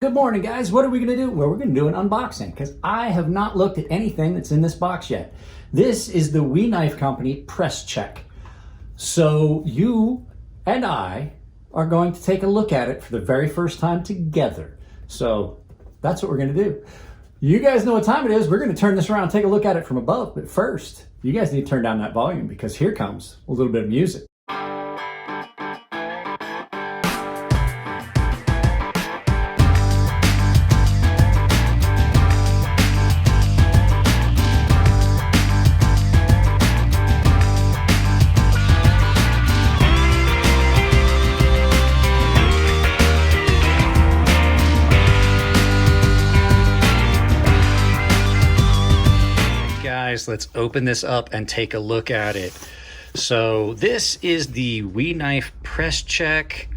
Good morning, guys. What are we going to do? Well, we're going to do an unboxing because I have not looked at anything that's in this box yet. This is the We Knife Company Press Check. So you and I are going to take a look at it for the very first time together. So that's what we're going to do. You guys know what time it is. We're going to turn this around and take a look at it from above. But first, you guys need to turn down that volume because here comes a little bit of music. Let's open this up and take a look at it. So this is the We Knife Press Check,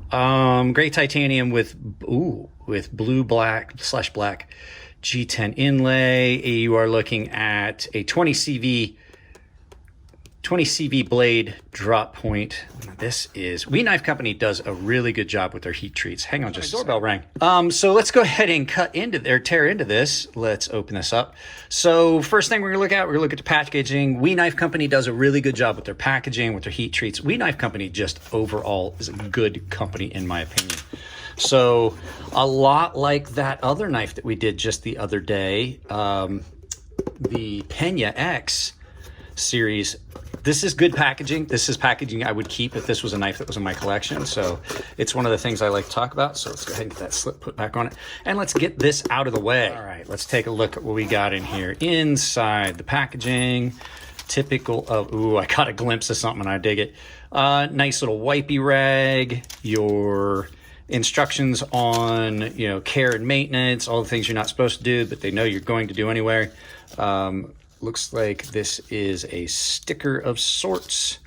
gray titanium with blue black G10 inlay. You are looking at a 20 CV blade drop point. This is We Knife Company does a really good job with their heat treats. Hang on, just doorbell rang. So let's go ahead and tear into this. Let's open this up. So first thing we're gonna look at the packaging. We Knife Company does a really good job with their packaging, with their heat treats. We Knife Company just overall is a good company in my opinion. So a lot like that other knife that we did just the other day, the Pena X series. This is good packaging. This is packaging I would keep if this was a knife that was in my collection. So it's one of the things I like to talk about. So let's go ahead and get that slip put back on it. And let's get this out of the way. All right, let's take a look at what we got in here. Inside the packaging, typical of, I caught a glimpse of something and I dig it. Nice little wipey rag, your instructions on, care and maintenance, all the things you're not supposed to do, but they know you're going to do anyway. Looks like this is a sticker of sorts.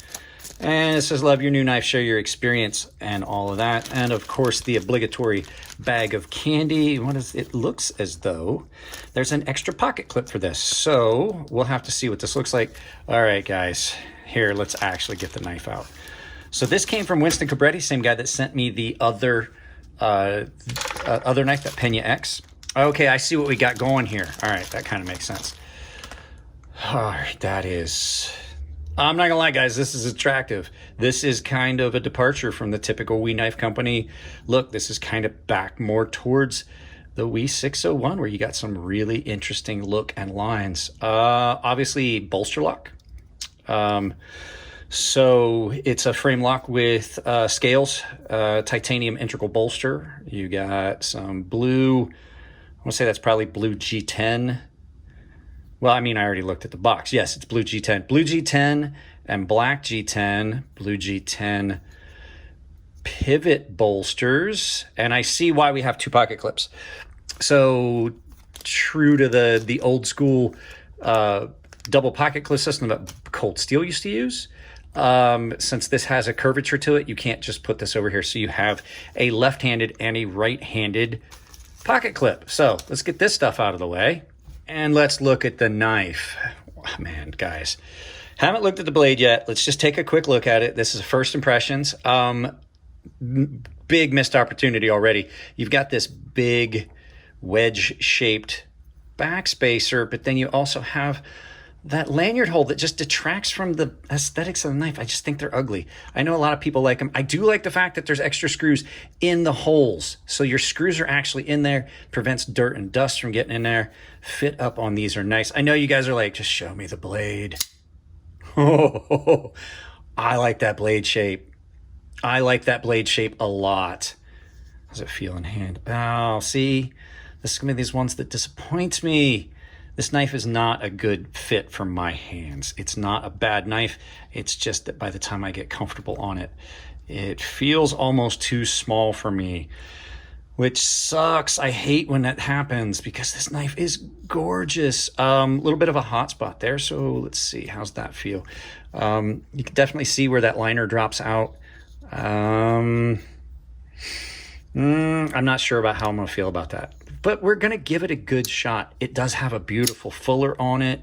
And it says, love your new knife, share your experience, and all of that. And of course, the obligatory bag of candy. It looks as though there's an extra pocket clip for this. So we'll have to see what this looks like. All right, guys, here, let's actually get the knife out. So this came from Winston Cabretti, same guy that sent me the other knife, that Pena X. Okay, I see what we got going here. All right, that kind of makes sense. All right, that is, I'm not gonna lie, guys, this is attractive. This is kind of a departure from the typical We Knife Company look. This is kind of back more towards the We 601, where you got some really interesting look and lines. Obviously, bolster lock. So it's a frame lock with scales, titanium integral bolster. You got some blue, I want to say that's probably blue G10. Well, I mean, I already looked at the box. Yes, it's blue G10. Blue G10 and black G10. Blue G10 pivot bolsters. And I see why we have two pocket clips. So true to the old school double pocket clip system that Cold Steel used to use. Since this has a curvature to it, you can't just put this over here. So you have a left-handed and a right-handed pocket clip. So let's get this stuff out of the way. And let's look at the knife. Oh, man, guys, haven't looked at the blade yet. Let's just take a quick look at it. This is first impressions. Big missed opportunity already. You've got this big wedge-shaped backspacer, but then you also have that lanyard hole that just detracts from the aesthetics of the knife. I just think they're ugly. I know a lot of people like them. I do like the fact that there's extra screws in the holes. So your screws are actually in there, prevents dirt and dust from getting in there. Fit up on these are nice. I know you guys are like, just show me the blade. Oh, I like that blade shape. I like that blade shape a lot. How does it feel in hand? Oh, see, this is gonna be these ones that disappoint me. This knife is not a good fit for my hands. It's not a bad knife. It's just that by the time I get comfortable on it, it feels almost too small for me, which sucks. I hate when that happens because this knife is gorgeous. A little bit of a hot spot there. So let's see, how's that feel? You can definitely see where that liner drops out. I'm not sure about how I'm gonna feel about that. But we're going to give it a good shot. It does have a beautiful fuller on it.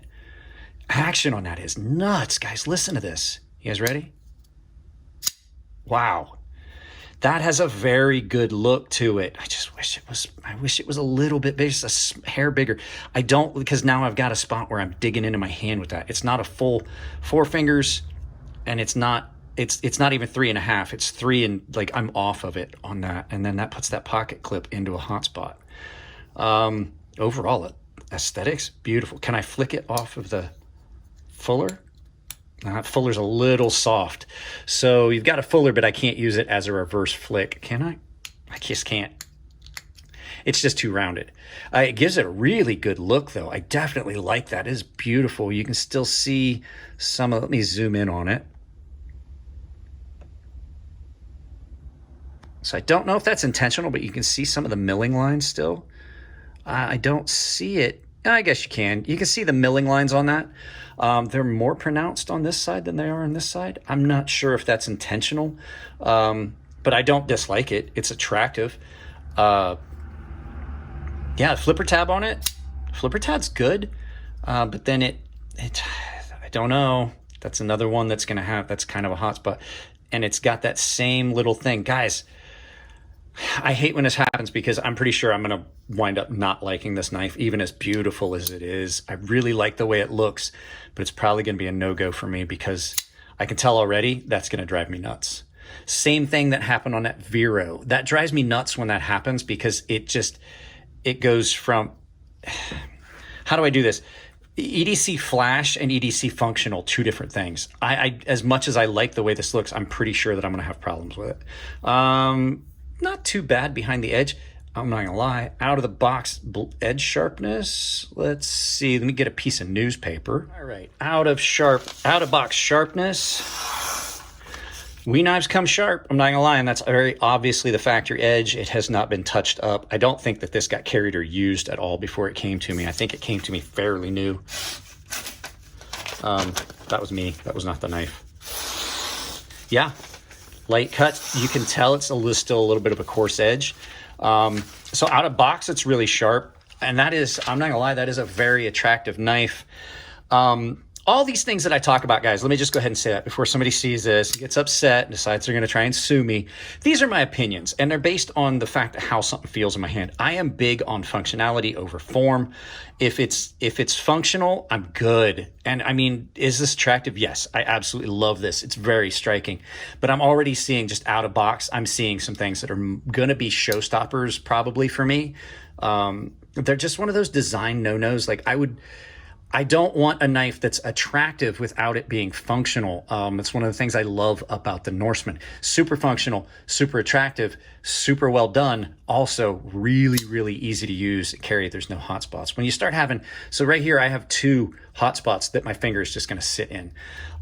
Action on that is nuts, guys. Listen to this. You guys ready? Wow. That has a very good look to it. I wish it was a little bit bigger, just a hair bigger. I don't, because now I've got a spot where I'm digging into my hand with that. It's not a full 4 fingers, and it's not even 3.5. It's 3, and like I'm off of it on that. And then that puts that pocket clip into a hot spot. Overall, aesthetics, beautiful. Can I flick it off of the fuller? That fuller's a little soft. So you've got a fuller, but I can't use it as a reverse flick. Can I? I just can't. It's just too rounded. It gives it a really good look, though. I definitely like that. It is beautiful. You can still see some of, let me zoom in on it. So I don't know if that's intentional, but you can see some of the milling lines still. I don't see it. I guess you can. You can see the milling lines on that. They're more pronounced on this side than they are on this side. I'm not sure if that's intentional, but I don't dislike it. It's attractive. Yeah, flipper tab on it. Flipper tab's good, but then it I don't know. That's another one that's gonna have, that's kind of a hot spot, and it's got that same little thing, guys. I hate when this happens because I'm pretty sure I'm going to wind up not liking this knife, even as beautiful as it is. I really like the way it looks, but it's probably going to be a no-go for me because I can tell already that's going to drive me nuts. Same thing that happened on that Vero. That drives me nuts when that happens because it goes from, how do I do this? EDC flash and EDC functional, 2 different things. I as much as I like the way this looks, I'm pretty sure that I'm going to have problems with it. Not too bad behind the edge. I'm not gonna lie. Out of the box edge sharpness. Let's see. Let me get a piece of newspaper. All right. Out of box sharpness. We knives come sharp. I'm not gonna lie, and that's very obviously the factory edge. It has not been touched up. I don't think that this got carried or used at all before it came to me. I think it came to me fairly new. That was me. That was not the knife. Yeah. Light cut, you can tell it's still a little bit of a coarse edge. So out of box, it's really sharp. And that is, I'm not gonna lie, that is a very attractive knife. All these things that I talk about, guys, let me just go ahead and say that before somebody sees this, gets upset, and decides they're gonna try and sue me. These are my opinions, and they're based on the fact of how something feels in my hand. I am big on functionality over form. If it's functional, I'm good. And I mean, is this attractive? Yes, I absolutely love this. It's very striking. But I'm already seeing, just out of box, I'm seeing some things that are gonna be showstoppers probably for me. They're just one of those design no-nos. Like I don't want a knife that's attractive without it being functional. It's one of the things I love about the Norseman. Super functional, super attractive, super well done. Also really, really easy to use and carry. There's no hot spots. When you start having, so right here, I have 2 hot spots that my finger is just gonna sit in.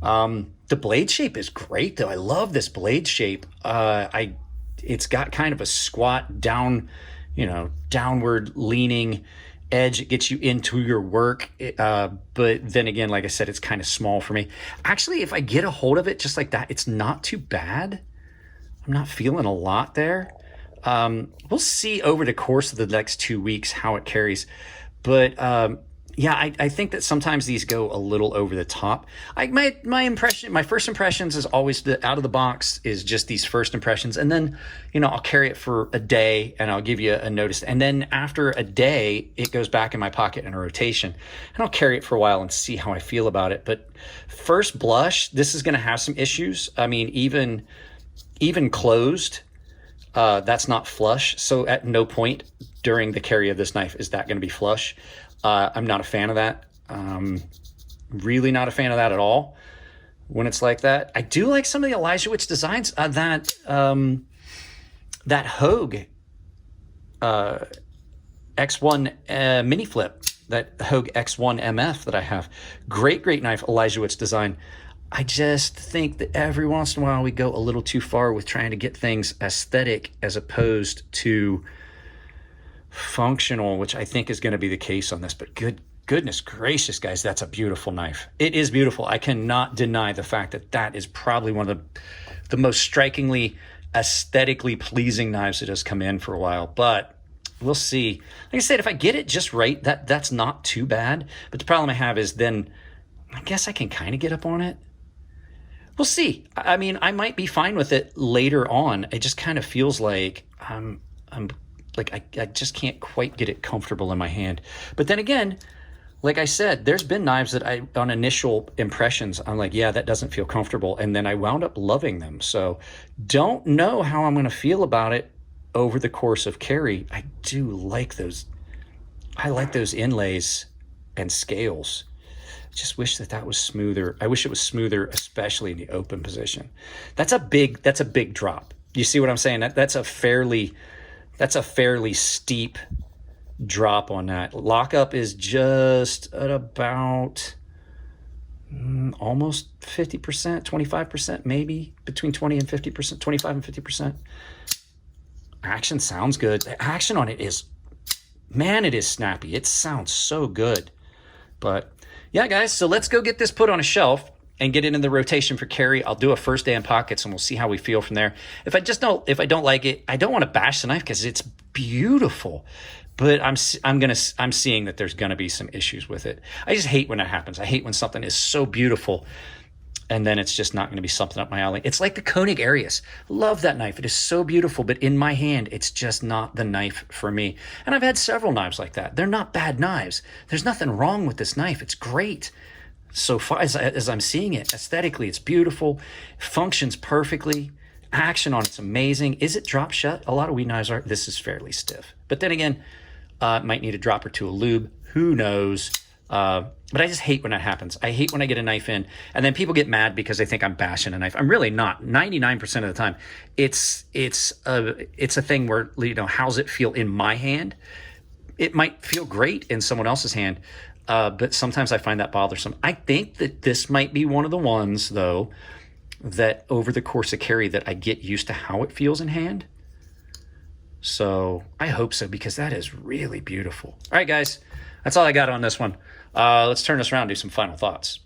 The blade shape is great though. I love this blade shape. It's got kind of a squat down, downward leaning edge. It gets you into your work, but then again, like I said, it's kind of small for me. Actually, if I get a hold of it just like that, it's not too bad. I'm not feeling a lot there. We'll see over the course of the next 2 weeks how it carries, but yeah, I think that sometimes these go a little over the top. My first impressions is always out of the box is just these first impressions. And then, I'll carry it for a day and I'll give you a notice. And then after a day, it goes back in my pocket in a rotation and I'll carry it for a while and see how I feel about it. But first blush, this is going to have some issues. I mean, even closed, that's not flush. So at no point during the carry of this knife is that going to be flush. I'm not a fan of that. Really not a fan of that at all when it's like that. I do like some of the Elijah Witch designs. That Hogue X1 mini flip, that Hogue X1 MF that I have. Great knife, Elijah Witch design. I just think that every once in a while we go a little too far with trying to get things aesthetic as opposed to functional, which I think is going to be the case on this. But goodness gracious, guys, that's a beautiful knife. It is beautiful. I cannot deny the fact that that is probably one of the most strikingly aesthetically pleasing knives that has come in for a while. But we'll see. Like I said, if I get it just right, that's not too bad. But the problem I have is then I guess I can kind of get up on it. We'll see. I mean, I might be fine with it later on. It just kind of feels like I'm like I just can't quite get it comfortable in my hand. But then again, like I said, there's been knives that on initial impressions, I'm like, yeah, that doesn't feel comfortable. And then I wound up loving them. So don't know how I'm going to feel about it over the course of carry. I do like those. I like those inlays and scales. Just wish that was smoother. I wish it was smoother, especially in the open position. That's a big drop. You see what I'm saying? That's a fairly steep drop on that. Lockup is just at about almost 50%, 25%, maybe between 20 and 50%, 25 and 50%. Action sounds good. The action on it is, man, it is snappy. It sounds so good. But yeah, guys, so let's go get this put on a shelf and get it in the rotation for carry. I'll do a first day in pockets and we'll see how we feel from there. If I don't like it, I don't want to bash the knife because it's beautiful. But I'm seeing that there's gonna be some issues with it. I just hate when that happens. I hate when something is so beautiful and then it's just not gonna be something up my alley. It's like the Koenig Arius. Love that knife. It is so beautiful, but in my hand, it's just not the knife for me. And I've had several knives like that. They're not bad knives. There's nothing wrong with this knife. It's great. So far as I'm seeing it, aesthetically, it's beautiful, functions perfectly. Action on it's amazing. Is it drop shut? A lot of weed knives are. This is fairly stiff. But then again, might need a drop or two of lube. Who knows? But I just hate when that happens. I hate when I get a knife in and then people get mad because they think I'm bashing a knife. I'm really not. 99% of the time, it's a thing where, you know, how's it feel in my hand? It might feel great in someone else's hand, but sometimes I find that bothersome. I think that this might be one of the ones, though, that over the course of carry that I get used to how it feels in hand. So I hope so, because that is really beautiful. All right, guys, that's all I got on this one. Let's turn this around and do some final thoughts.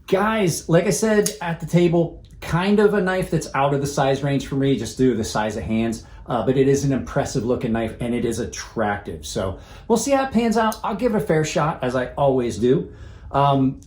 Guys, like I said at the table, kind of a knife that's out of the size range for me, just due to the size of hands. But it is an impressive looking knife and it is attractive. So we'll see how it pans out. I'll give it a fair shot, as I always do.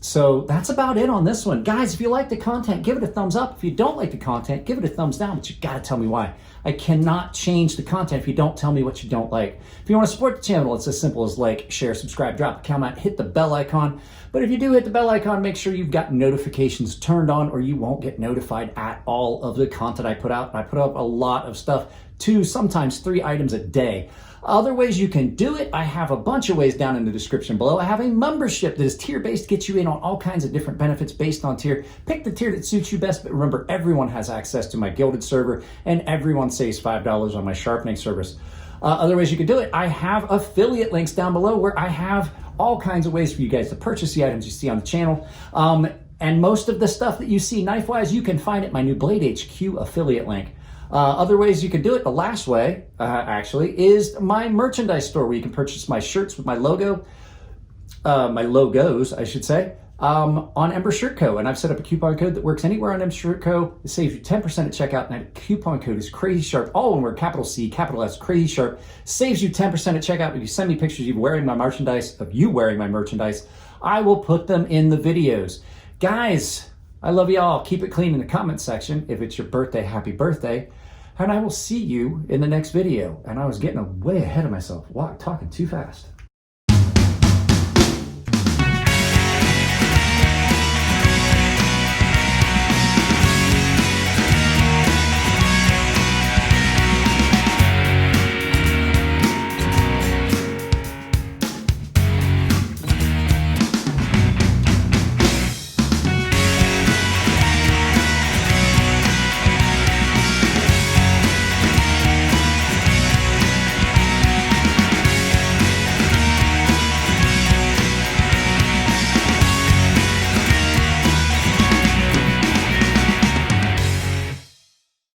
So that's about it on this one. Guys, if you like the content, give it a thumbs up. If you don't like the content, give it a thumbs down, but you gotta tell me why. I cannot change the content if you don't tell me what you don't like. If you want to support the channel, it's as simple as like, share, subscribe, drop a comment, hit the bell icon. But if you do hit the bell icon, make sure you've got notifications turned on or you won't get notified at all of the content I put out. I put up a lot of stuff, 2, sometimes 3 items a day. Other ways you can do it, I have a bunch of ways down in the description below. I have a membership that is tier-based, gets you in on all kinds of different benefits based on tier. Pick the tier that suits you best, but remember, everyone has access to my gilded server and everyone saves $5 on my sharpening service. Other ways you can do it, I have affiliate links down below where I have all kinds of ways for you guys to purchase the items you see on the channel. And most of the stuff that you see knife-wise, you can find at my new Blade HQ affiliate link. Other ways you can do it, the last way, actually, is my merchandise store where you can purchase my shirts with my logo, my logos, I should say, on Ember Shirt Co. And I've set up a coupon code that works anywhere on Ember Shirt Co. It saves you 10% at checkout, and that coupon code is CrazySharp, all one word, capital C, capital S, CrazySharp. Saves you 10% at checkout. If you send me pictures of you wearing my merchandise, I will put them in the videos. Guys, I love you all. Keep it clean in the comment section. If it's your birthday, happy birthday. And I will see you in the next video. And I was getting way ahead of myself. Wow, talking too fast.